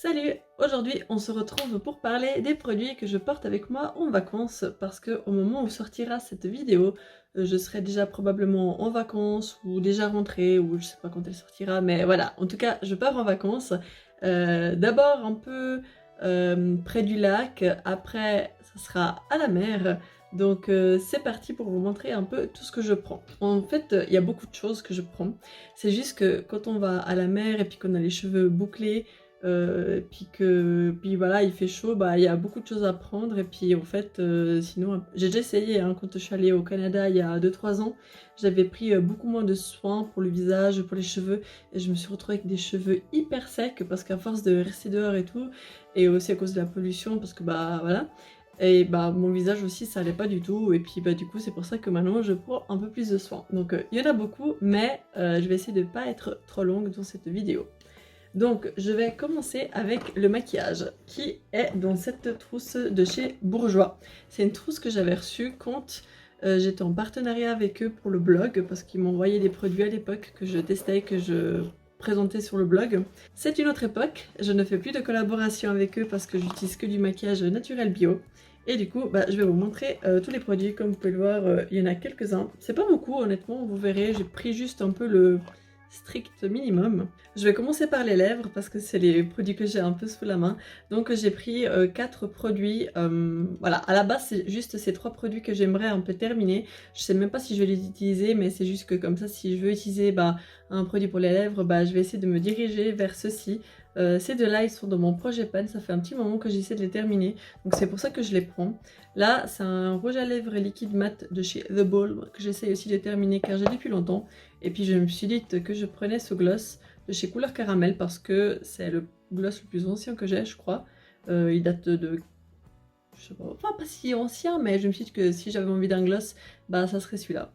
Salut! Aujourd'hui, on se retrouve pour parler des produits que je porte avec moi en vacances parce que au moment où sortira cette vidéo, je serai déjà probablement en vacances ou déjà rentrée ou je sais pas quand elle sortira, mais voilà, en tout cas, je pars en vacances. D'abord un peu près du lac, après ça sera à la mer. Donc c'est parti pour vous montrer un peu tout ce que je prends. En fait, il y a beaucoup de choses que je prends. C'est juste que quand on va à la mer et puis qu'on a les cheveux bouclés, puis voilà, il fait chaud, bah il y a beaucoup de choses à prendre. Et puis en fait, sinon, j'ai déjà essayé hein, quand je suis allée au Canada il y a 2-3 ans, j'avais pris beaucoup moins de soins pour le visage, pour les cheveux, et je me suis retrouvée avec des cheveux hyper secs parce qu'à force de rester dehors et tout, et aussi à cause de la pollution, parce que bah voilà. Et bah mon visage aussi ça allait pas du tout, et puis bah du coup c'est pour ça que maintenant je prends un peu plus de soin. Donc il y en a beaucoup, mais je vais essayer de pas être trop longue dans cette vidéo. Donc je vais commencer avec le maquillage qui est dans cette trousse de chez Bourjois. C'est une trousse que j'avais reçue quand j'étais en partenariat avec eux pour le blog, parce qu'ils m'envoyaient des produits à l'époque que je testais, que je présentais sur le blog. C'est une autre époque, je ne fais plus de collaboration avec eux parce que j'utilise que du maquillage naturel bio. Et du coup, bah, je vais vous montrer tous les produits. Comme vous pouvez le voir, il y en a quelques-uns. C'est pas beaucoup, honnêtement, vous verrez. J'ai pris juste un peu le strict minimum. Je vais commencer par les lèvres parce que c'est les produits que j'ai un peu sous la main. Donc j'ai pris 4 produits. Voilà, à la base, c'est juste ces 3 produits que j'aimerais un peu terminer. Je sais même pas si je vais les utiliser, mais c'est juste que comme ça, si je veux utiliser bah, un produit pour les lèvres, bah, je vais essayer de me diriger vers ceux-ci. Ces deux-là, ils sont dans mon projet pan, ça fait un petit moment que j'essaie de les terminer, donc c'est pour ça que je les prends. Là, c'est un rouge à lèvres liquide mat de chez The Ball, que j'essaie aussi de terminer car j'ai depuis longtemps. Et puis je me suis dit que je prenais ce gloss de chez Couleur Caramel parce que c'est le gloss le plus ancien que j'ai, je crois. Il date de... je sais pas, enfin pas si ancien, mais je me suis dit que si j'avais envie d'un gloss, bah ça serait celui-là.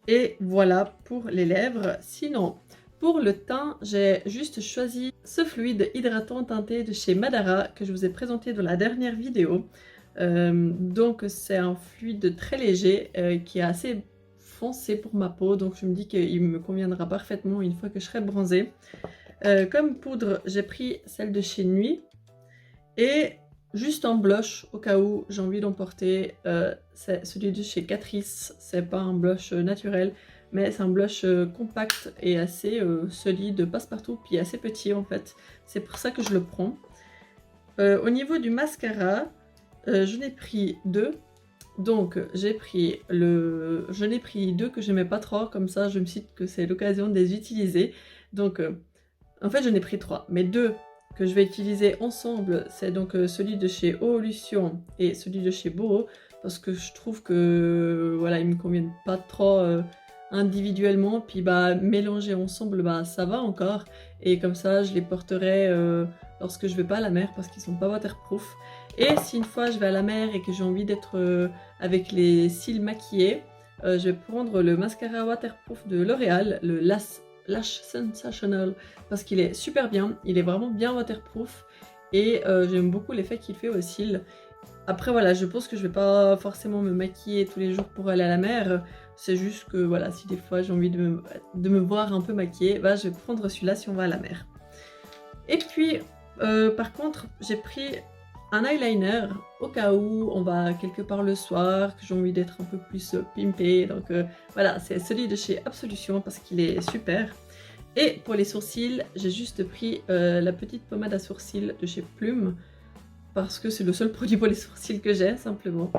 Et voilà pour les lèvres. Sinon, pour le teint, j'ai juste choisi ce fluide hydratant teinté de chez Madara que je vous ai présenté dans la dernière vidéo. Donc c'est un fluide très léger qui est assez foncé pour ma peau, donc je me dis qu'il me conviendra parfaitement une fois que je serai bronzée. Comme poudre, j'ai pris celle de chez Nuit et juste un blush au cas où j'ai envie d'en porter. C'est celui de chez Catrice, c'est pas un blush naturel, mais c'est un blush compact et assez solide, passe-partout, puis assez petit en fait. C'est pour ça que je le prends. Au niveau du mascara, je n'ai pris 2. Donc j'ai pris je n'ai pris 2 que j'aimais pas trop, comme ça je me suis dit que c'est l'occasion de les utiliser. Donc en fait j'en ai pris 3, mais 2 que je vais utiliser ensemble, c'est donc celui de chez Oolution et celui de chez Boro, parce que je trouve que voilà, ils me conviennent pas trop individuellement, puis bah mélanger ensemble bah ça va encore, et comme ça je les porterai lorsque je vais pas à la mer parce qu'ils sont pas waterproof. Et si une fois je vais à la mer et que j'ai envie d'être avec les cils maquillés, je vais prendre le mascara waterproof de L'Oréal, le Lash Sensational, parce qu'il est super bien, il est vraiment bien waterproof et j'aime beaucoup l'effet qu'il fait aux cils. Après voilà, je pense que je vais pas forcément me maquiller tous les jours pour aller à la mer, c'est juste que voilà, si des fois j'ai envie de me voir un peu maquillée, bah, je vais prendre celui-là si on va à la mer. Et puis par contre, j'ai pris un eyeliner au cas où on va quelque part le soir, que j'ai envie d'être un peu plus pimpé. Donc voilà, c'est celui de chez Absolution parce qu'il est super. Et pour les sourcils, j'ai juste pris la petite pommade à sourcils de chez Plume parce que c'est le seul produit pour les sourcils que j'ai, simplement.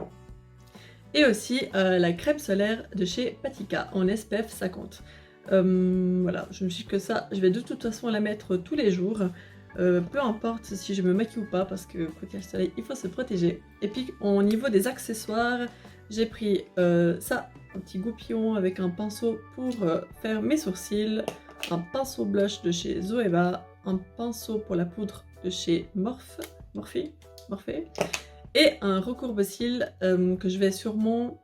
Et aussi la crème solaire de chez Patika en SPF 50. Voilà, je me suis dit que ça, je vais de toute façon la mettre tous les jours. Peu importe si je me maquille ou pas, parce que quand il y a le soleil, il faut se protéger. Et puis au niveau des accessoires, j'ai pris ça, un petit goupillon avec un pinceau pour faire mes sourcils, un pinceau blush de chez Zoeva, un pinceau pour la poudre de chez Morphe, et un recourbe-cils que je vais sûrement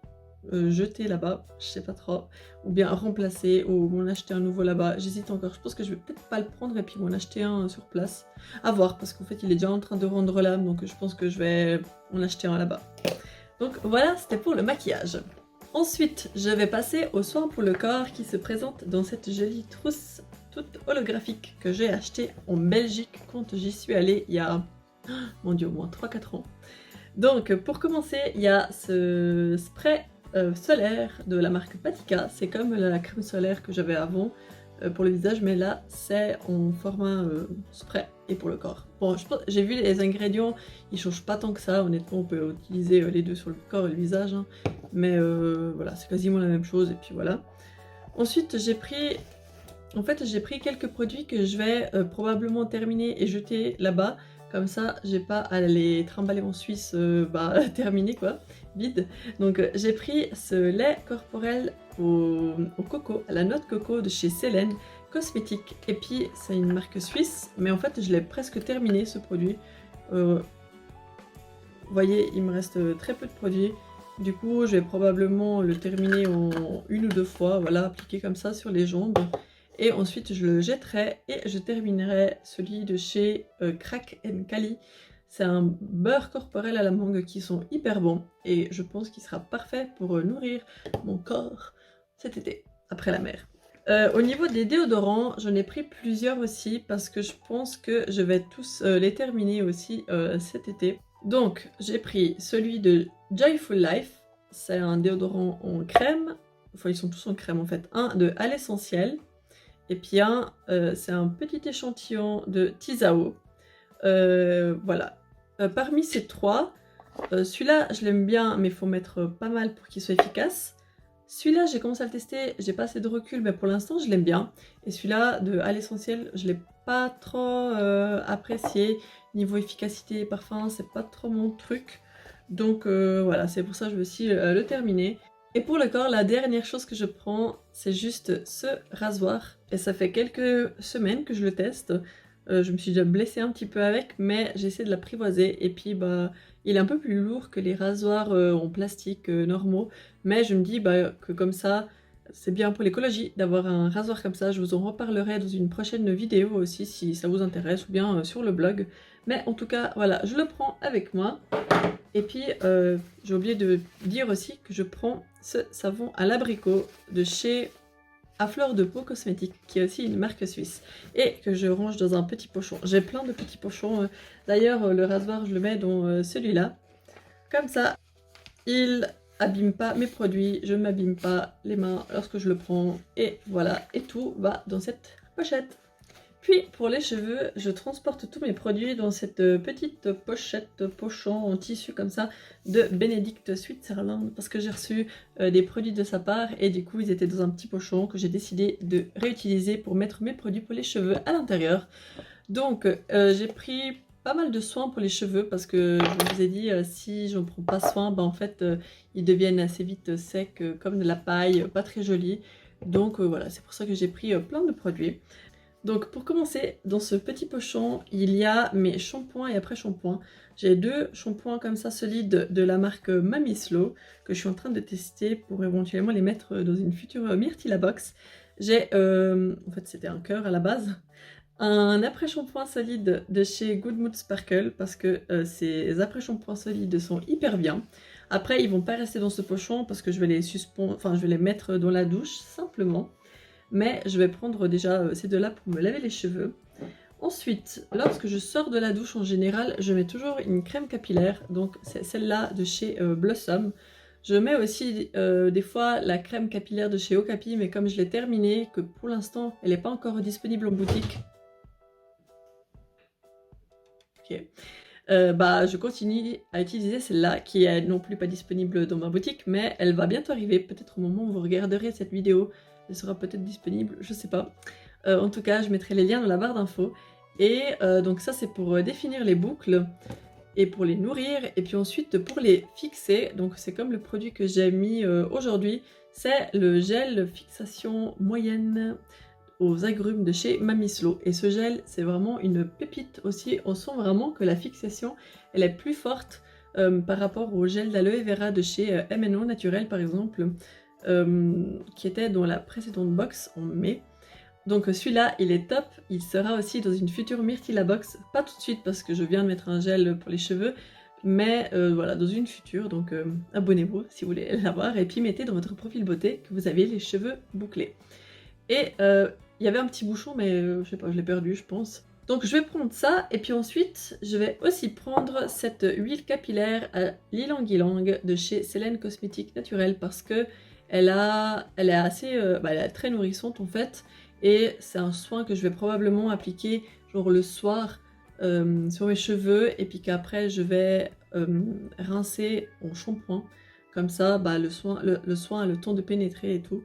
jeter là-bas, je sais pas trop, ou bien remplacer ou m'en acheter un nouveau là-bas. J'hésite encore, je pense que je vais peut-être pas le prendre et puis m'en acheter un sur place. À voir, parce qu'en fait il est déjà en train de rendre l'âme, donc je pense que je vais en acheter un là-bas. Donc voilà, c'était pour le maquillage. Ensuite, je vais passer aux soins pour le corps qui se présentent dans cette jolie trousse toute holographique que j'ai acheté en Belgique quand j'y suis allée il y a, mon dieu, au moins 3-4 ans. Donc pour commencer, il y a ce spray solaire de la marque Patika. C'est comme la crème solaire que j'avais avant pour le visage, mais là c'est en format spray et pour le corps. Bon, j'ai vu les ingrédients, ils changent pas tant que ça, honnêtement on peut utiliser les deux sur le corps et le visage, hein. Mais voilà, c'est quasiment la même chose et puis voilà. Ensuite j'ai pris quelques produits que je vais probablement terminer et jeter là-bas. Comme ça, j'ai pas à les trimballer en Suisse terminé quoi, vide. Donc j'ai pris ce lait corporel au coco, à la noix de coco de chez Célène Cosmétique. Et puis c'est une marque suisse, mais en fait je l'ai presque terminé ce produit. Vous voyez, il me reste très peu de produits. Du coup, je vais probablement le terminer en 1 ou 2 fois, voilà, appliquer comme ça sur les jambes. Et ensuite, je le jetterai et je terminerai celui de chez Crack & Cali. C'est un beurre corporel à la mangue qui sont hyper bons. Et je pense qu'il sera parfait pour nourrir mon corps cet été, après la mer. Au niveau des déodorants, j'en ai pris plusieurs aussi parce que je pense que je vais tous les terminer aussi cet été. Donc, j'ai pris celui de Joyful Life. C'est un déodorant en crème. Enfin, ils sont tous en crème en fait. Un de À l'essentiel. Et puis c'est un petit échantillon de Tisao. Voilà. Parmi ces trois, celui-là je l'aime bien, mais il faut mettre pas mal pour qu'il soit efficace. Celui-là j'ai commencé à le tester, j'ai pas assez de recul, mais pour l'instant je l'aime bien. Et celui-là de À l'essentiel, je l'ai pas trop apprécié. Niveau efficacité et parfum, c'est pas trop mon truc. Donc voilà, c'est pour ça que je veux aussi le terminer. Et pour le corps, la dernière chose que je prends, c'est juste ce rasoir. Et ça fait quelques semaines que je le teste. Je me suis déjà blessée un petit peu avec, mais j'essaie de l'apprivoiser. Et puis, il est un peu plus lourd que les rasoirs en plastique normaux. Mais je me dis que comme ça, c'est bien pour l'écologie d'avoir un rasoir comme ça. Je vous en reparlerai dans une prochaine vidéo aussi, si ça vous intéresse, ou bien sur le blog. Mais en tout cas, voilà, je le prends avec moi. Et puis, j'ai oublié de dire aussi que je prends ce savon à l'abricot de chez À Fleur de Peau Cosmétique, qui est aussi une marque suisse, et que je range dans un petit pochon. J'ai plein de petits pochons. D'ailleurs, le rasoir, je le mets dans celui-là. Comme ça, il abîme pas mes produits, je ne m'abîme pas les mains lorsque je le prends. Et voilà, et tout va dans cette pochette. Puis pour les cheveux, je transporte tous mes produits dans cette petite pochette, pochon en tissu comme ça de Benedict Switzerland parce que j'ai reçu des produits de sa part et du coup ils étaient dans un petit pochon que j'ai décidé de réutiliser pour mettre mes produits pour les cheveux à l'intérieur. Donc j'ai pris pas mal de soins pour les cheveux parce que je vous ai dit si j'en prends pas soin, en fait ils deviennent assez vite secs comme de la paille, pas très jolis. Donc voilà, c'est pour ça que j'ai pris plein de produits. Donc pour commencer, dans ce petit pochon, il y a mes shampoings et après-shampoings. J'ai 2 shampoings comme ça solides de la marque Mami Slow que je suis en train de tester pour éventuellement les mettre dans une future Myrtilla box. J'ai, en fait c'était un cœur à la base, un après-shampoing solide de chez Good Mood Sparkle parce que ces après-shampoings solides sont hyper bien. Après ils vont pas rester dans ce pochon parce que je vais les je vais les mettre dans la douche simplement. Mais je vais prendre déjà ces deux-là pour me laver les cheveux. Ensuite, lorsque je sors de la douche en général, je mets toujours une crème capillaire. Donc c'est celle-là de chez Blossom. Je mets aussi des fois la crème capillaire de chez Okapi, mais comme je l'ai terminée, que pour l'instant elle n'est pas encore disponible en boutique. Ok. Je continue à utiliser celle-là qui est non plus pas disponible dans ma boutique, mais elle va bientôt arriver, peut-être au moment où vous regarderez cette vidéo. Elle sera peut-être disponible, je sais pas. En tout cas, je mettrai les liens dans la barre d'infos. Et donc ça, c'est pour définir les boucles et pour les nourrir. Et puis ensuite, pour les fixer, donc c'est comme le produit que j'ai mis aujourd'hui, c'est le gel fixation moyenne aux agrumes de chez Mami Slow. Et ce gel, c'est vraiment une pépite aussi. On sent vraiment que la fixation, elle est plus forte par rapport au gel d'aloe vera de chez M&O Naturel, par exemple. Qui était dans la précédente box en mai. Donc celui-là, il est top. Il sera aussi dans une future Myrtilla box. Pas tout de suite parce que je viens de mettre un gel pour les cheveux, mais voilà, dans une future. Donc abonnez-vous si vous voulez l'avoir. Et puis mettez dans votre profil beauté que vous avez les cheveux bouclés. Et Il y avait un petit bouchon, mais je sais pas, je l'ai perdu, je pense. Donc je vais prendre ça, et puis ensuite, je vais aussi prendre cette huile capillaire à l'ylang-ylang de chez Célène Cosmétiques Naturelle, parce que elle est assez, elle est très nourrissante en fait, et c'est un soin que je vais probablement appliquer genre le soir sur mes cheveux, et puis qu'après je vais rincer en shampoing. Comme ça, le soin a le temps de pénétrer et tout.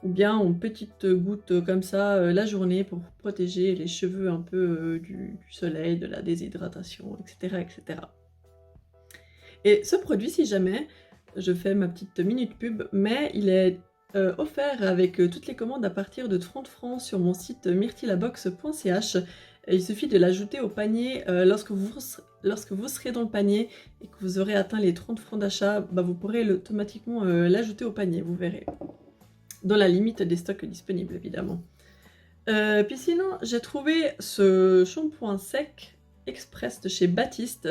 Ou bien en petites gouttes comme ça la journée pour protéger les cheveux un peu du soleil, de la déshydratation, etc., etc. Et ce produit, si jamais, je fais ma petite minute pub, mais il est offert avec toutes les commandes à partir de 30 francs sur mon site myrtilabox.ch. Il suffit de l'ajouter au panier lorsque vous serez dans le panier et que vous aurez atteint les 30 francs d'achat, vous pourrez automatiquement l'ajouter au panier, vous verrez. Dans la limite des stocks disponibles, évidemment. Puis sinon, j'ai trouvé ce shampoing sec express de chez Baptiste.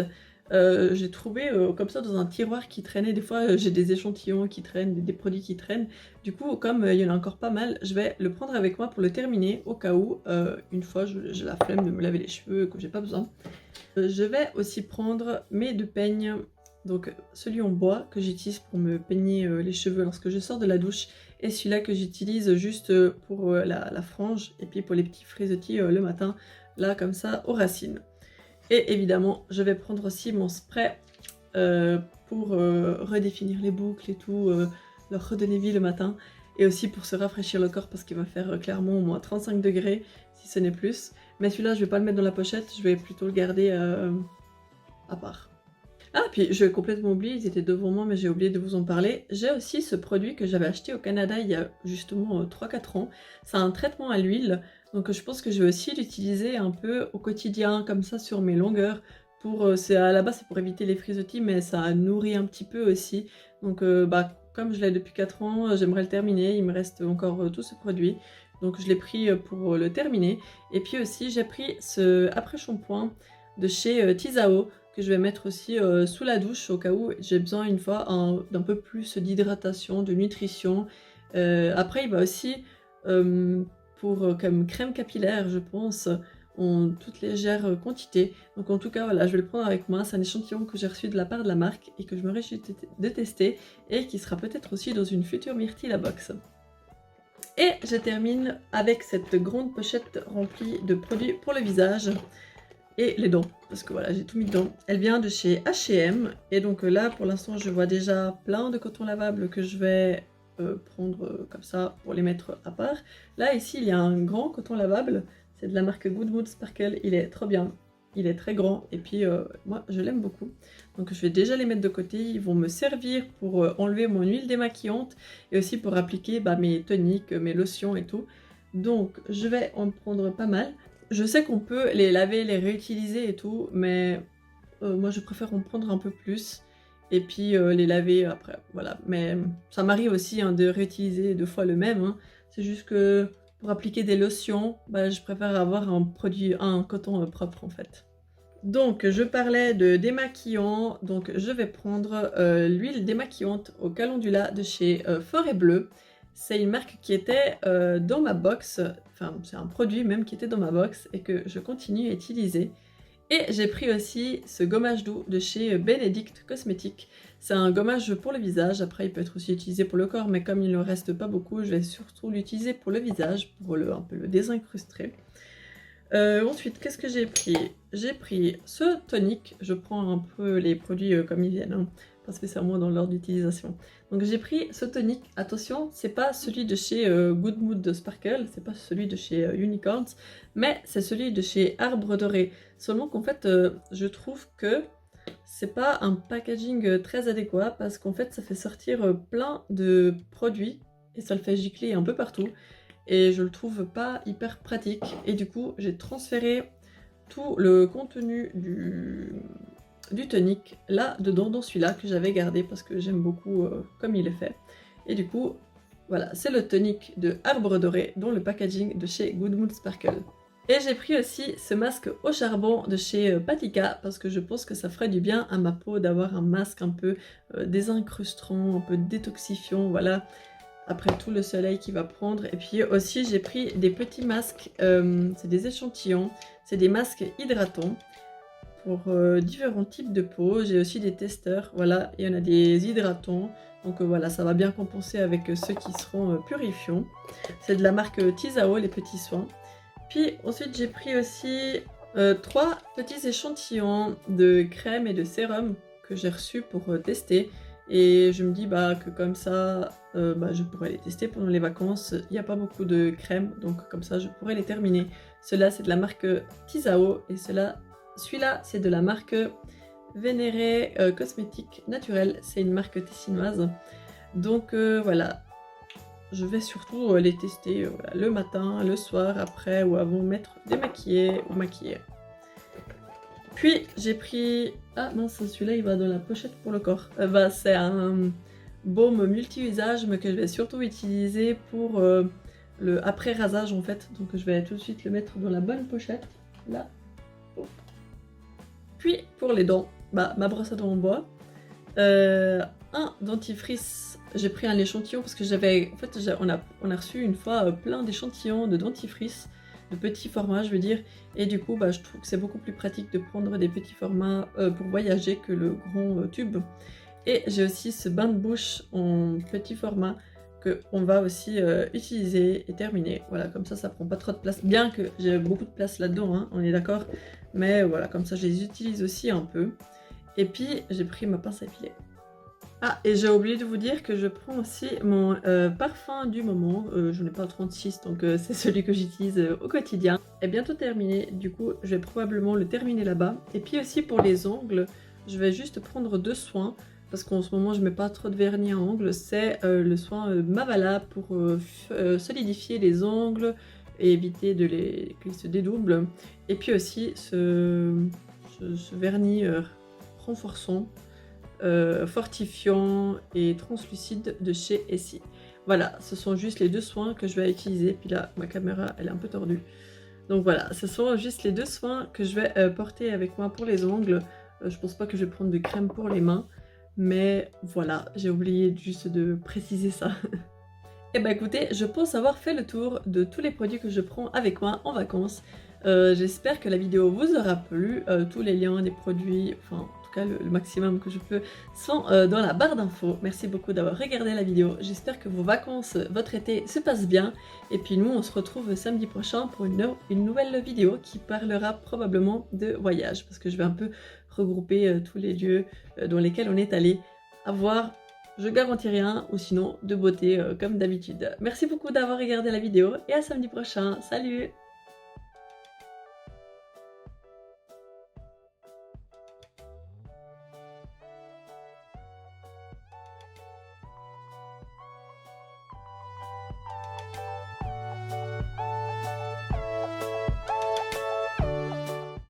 J'ai trouvé comme ça dans un tiroir qui traînait. Des fois, j'ai des échantillons qui traînent, des produits qui traînent. Du coup, comme il y en a encore pas mal, je vais le prendre avec moi pour le terminer, au cas où, une fois, j'ai la flemme de me laver les cheveux, que j'ai pas besoin. Je vais aussi prendre mes 2 peignes. Donc celui en bois que j'utilise pour me peigner les cheveux lorsque je sors de la douche, et celui-là que j'utilise juste pour la frange et puis pour les petits frisottis le matin, là comme ça aux racines. Et évidemment je vais prendre aussi mon spray pour redéfinir les boucles et tout, leur redonner vie le matin, et aussi pour se rafraîchir le corps parce qu'il va faire clairement au moins 35 degrés si ce n'est plus. Mais celui-là je vais pas le mettre dans la pochette, je vais plutôt le garder à part. Ah, puis je vais complètement oublier, ils étaient devant moi, mais j'ai oublié de vous en parler. J'ai aussi ce produit que j'avais acheté au Canada il y a justement 3-4 ans. C'est un traitement à l'huile, donc je pense que je vais aussi l'utiliser un peu au quotidien, comme ça, sur mes longueurs. À la base, c'est pour éviter les frisottis, mais ça nourrit un petit peu aussi. Donc, comme je l'ai depuis 4 ans, j'aimerais le terminer. Il me reste encore tout ce produit. Donc, je l'ai pris pour le terminer. Et puis aussi, j'ai pris ce après-shampoing de chez Tisao, que je vais mettre aussi sous la douche au cas où j'ai besoin une fois d'un peu plus d'hydratation, de nutrition. Après il va aussi comme crème capillaire, je pense, en toute légère quantité. Donc en tout cas voilà, je vais le prendre avec moi. C'est un échantillon que j'ai reçu de la part de la marque et que je me réjouis de tester, et qui sera peut-être aussi dans une future Myrtilabox. Et je termine avec cette grande pochette remplie de produits pour le visage et les dents, parce que voilà, j'ai tout mis dedans. Elle vient de chez H&M, et donc là pour l'instant je vois déjà plein de coton lavable que je vais prendre comme ça pour les mettre à part. Là ici il y a un grand coton lavable, c'est de la marque Good Mood Sparkle, il est trop bien, il est très grand, et puis moi je l'aime beaucoup. Donc je vais déjà les mettre de côté, ils vont me servir pour enlever mon huile démaquillante, et aussi pour appliquer mes toniques, mes lotions et tout. Donc je vais en prendre pas mal. Je sais qu'on peut les laver, les réutiliser et tout, mais moi je préfère en prendre un peu plus et puis les laver après, voilà. Mais ça m'arrive aussi de réutiliser 2 fois le même, hein. C'est juste que pour appliquer des lotions, je préfère avoir un coton propre en fait. Donc je parlais de démaquillant, donc je vais prendre l'huile démaquillante au calendula de chez Forêt Bleue. C'est une marque qui était dans ma box, enfin c'est un produit même qui était dans ma box et que je continue à utiliser. Et j'ai pris aussi ce gommage doux de chez Benedict Cosmetics. C'est un gommage pour le visage, après il peut être aussi utilisé pour le corps, mais comme il ne reste pas beaucoup, je vais surtout l'utiliser pour le visage, pour un peu le désincruster. Ensuite, qu'est-ce que j'ai pris? J'ai pris ce tonique, je prends un peu les produits comme ils viennent, hein, pas spécialement dans l'ordre d'utilisation. Donc j'ai pris ce tonique, attention, c'est pas celui de chez Good Mood Sparkle, c'est pas celui de chez Unicorns, mais c'est celui de chez Arbre Doré. Seulement qu'en fait, je trouve que c'est pas un packaging très adéquat, parce qu'en fait ça fait sortir plein de produits et ça le fait gicler un peu partout. Et je le trouve pas hyper pratique, et du coup j'ai transféré tout le contenu du tonique là dedans, dans celui-là que j'avais gardé parce que j'aime beaucoup comme il est fait. Et du coup voilà, c'est le tonique de Arbre Doré dans le packaging de chez Good Mood Sparkle. Et j'ai pris aussi ce masque au charbon de chez Patika, parce que je pense que ça ferait du bien à ma peau d'avoir un masque un peu désincrustant, un peu détoxifiant, voilà. après tout le soleil qui va prendre. Et puis aussi j'ai pris des petits masques, c'est des échantillons, c'est des masques hydratants pour différents types de peau. J'ai aussi des testeurs, voilà, il y en a des hydratants, donc voilà, ça va bien compenser avec ceux qui seront purifiants. C'est de la marque Tisao, les petits soins. Puis ensuite j'ai pris aussi 3 petits échantillons de crème et de sérum que j'ai reçus pour tester. Et je me dis que comme ça, je pourrais les tester pendant les vacances. Il n'y a pas beaucoup de crème, donc comme ça je pourrais les terminer. Ceux-là c'est de la marque Tisao et celui-là c'est de la marque Vénéré Cosmétiques Naturels. C'est une marque tessinoise. Donc voilà, je vais surtout les tester voilà, le matin, le soir, après ou avant m'être démaquillée ou maquillée. Puis j'ai pris... Ah mince, celui-là il va dans la pochette pour le corps. C'est un baume multi-usage mais que je vais surtout utiliser pour le après rasage en fait. Donc je vais tout de suite le mettre dans la bonne pochette. Là. Oh. Puis pour les dents, ma brosse à dents en bois. Un dentifrice, j'ai pris un échantillon parce que j'avais... En fait on a reçu une fois plein d'échantillons de dentifrice. De petits formats je veux dire, et du coup je trouve que c'est beaucoup plus pratique de prendre des petits formats pour voyager que le grand tube. Et j'ai aussi ce bain de bouche en petit format que on va aussi utiliser et terminer, voilà, comme ça prend pas trop de place, bien que j'ai beaucoup de place là-dedans, hein, on est d'accord, mais voilà, comme ça je les utilise aussi un peu. Et puis j'ai pris ma pince à épiler. Ah, et j'ai oublié de vous dire que je prends aussi mon parfum du moment. Je n'ai pas 36, donc c'est celui que j'utilise au quotidien. Est bientôt terminé, du coup je vais probablement le terminer là-bas. Et puis aussi pour les ongles, je vais juste prendre 2 soins, parce qu'en ce moment je mets pas trop de vernis à ongles. C'est le soin Mavala pour solidifier les ongles et éviter qu'ils se dédoublent. Et puis aussi ce vernis renforçant. Fortifiant et translucide de chez Essie. Voilà, ce sont juste les 2 soins que je vais utiliser. Puis là, ma caméra, elle est un peu tordue. Donc voilà, ce sont juste les 2 soins que je vais porter avec moi pour les ongles. Je pense pas que je vais prendre de crème pour les mains. Mais voilà, j'ai oublié juste de préciser ça. Et écoutez, je pense avoir fait le tour de tous les produits que je prends avec moi en vacances. J'espère que la vidéo vous aura plu. Tous les liens des produits, enfin... le maximum que je peux sont dans la barre d'infos. Merci beaucoup d'avoir regardé la vidéo. J'espère que vos vacances, votre été se passent bien. Et puis nous, on se retrouve samedi prochain pour une nouvelle vidéo qui parlera probablement de voyage. Parce que je vais un peu regrouper tous les lieux dans lesquels on est allé. À voir, je garantis rien, ou sinon de beauté comme d'habitude. Merci beaucoup d'avoir regardé la vidéo et à samedi prochain. Salut!